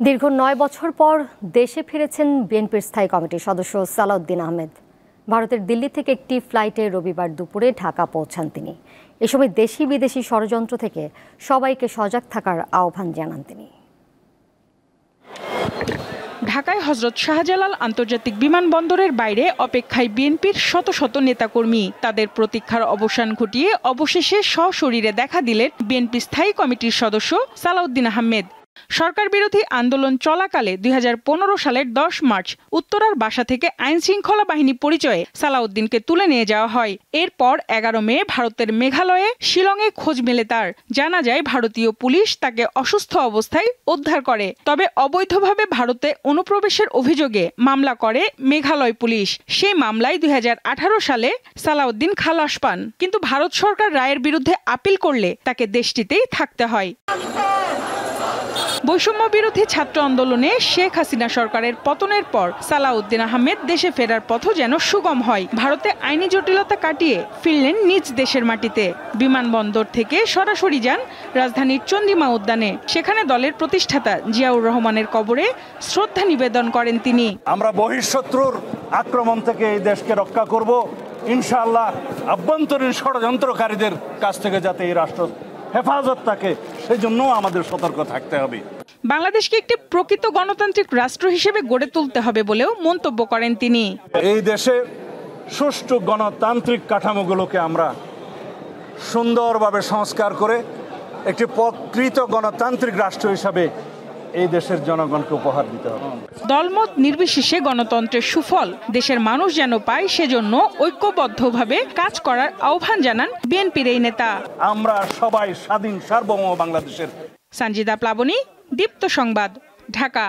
দীর্ঘ ৯ বছর পর দেশে ফিরেছেন বিএনপির স্থায়ী কমিটির সদস্য সালাউদ্দিন আহমেদ। ভারতের দিল্লি থেকে একটি ফ্লাইটে রবিবার দুপুরে ঢাকা পৌঁছান তিনি। এ সময় দেশি বিদেশি ষড়যন্ত্র থেকে সবাইকে সজাগ থাকার আহ্বান জানান তিনি। ঢাকায় হযরত শাহজালাল আন্তর্জাতিক বিমানবন্দরের বাইরে অপেক্ষায় বিএনপির শত শত নেতাকর্মী। তাদের প্রতীক্ষার অবসান ঘটিয়ে অবশেষে সশরীরে দেখা দিলেন বিএনপি স্থায়ী কমিটির সদস্য সালাউদ্দিন আহমেদ। সরকার বিরোধী আন্দোলন চলাকালে ২০১৫ সালের ১০ মার্চ উত্তরার বাসা থেকে আইন শৃঙ্খলা বাহিনী পরিচয়ে সালাউদ্দিনকে তুলে নিয়ে যাওয়া হয়। এরপর ১১ মে ভারতের মেঘালয়ে শিলংয়ে খোঁজ মেলে তার। জানা যায় ভারতীয় পুলিশ তাকে অসুস্থ অবস্থায় উদ্ধার করে। তবে অবৈধভাবে ভারতে অনুপ্রবেশের অভিযোগে মামলা করে মেঘালয় পুলিশ। সেই মামলায় ২০১৮ সালে সালাউদ্দিন খালাস পান। কিন্তু ভারত সরকার রায়ের বিরুদ্ধে আপিল করলে তাকে দেশটিতেই থাকতে হয়। বৈষম্য বিরোধী ছাত্র আন্দোলনে শেখ হাসিনা সরকারের পতনের পর সালাউদ্দিন আহমেদ দেশে ফেরার পথ যেন সুগম হয়। ভারতে আইনি জটিলতা কাটিয়ে ফিরলেন নিজ দেশের মাটিতে। বিমানবন্দর থেকে সরাসরি যান রাজধানীর চন্দিমা উদ্যানে। সেখানে দলের প্রতিষ্ঠাতা জিয়াউর রহমানের কবরে শ্রদ্ধা নিবেদন করেন তিনি। আমরা বহিঃশত্রুর আক্রমণ থেকে এই দেশকে রক্ষা করব ইনশাআল্লাহ। আভ্যন্তরীণ ষড়যন্ত্রকারীদের কাছ থেকে যাতে এই রাষ্ট্র হেফাজত থাকে সেজন্য আমাদের সতর্ক থাকতে হবে। বাংলাদেশকে একটি প্রকৃত গণতান্ত্রিক রাষ্ট্র হিসেবে গড়ে তুলতে হবে বলেও মন্তব্য করেন তিনি। এই দেশে সুষ্ঠু গণতান্ত্রিক কাঠামোগুলোকে আমরা সুন্দরভাবে সংস্কার করে একটি প্রকৃত গণতান্ত্রিক রাষ্ট্র হিসাবে এই দেশের জনগণকে উপহার দিতে হবে। দলমত নির্বিশেষে গণতন্ত্রের সুফল দেশের মানুষ যেন পায় সেজন্য ঐক্যবদ্ধভাবে কাজ করার আহ্বান জানান বিএনপির এই নেতা। আমরা সবাই স্বাধীন সার্বভৌম বাংলাদেশের। সঞ্জিদা প্লাবনী, দীপ্ত সংবাদ, ঢাকা।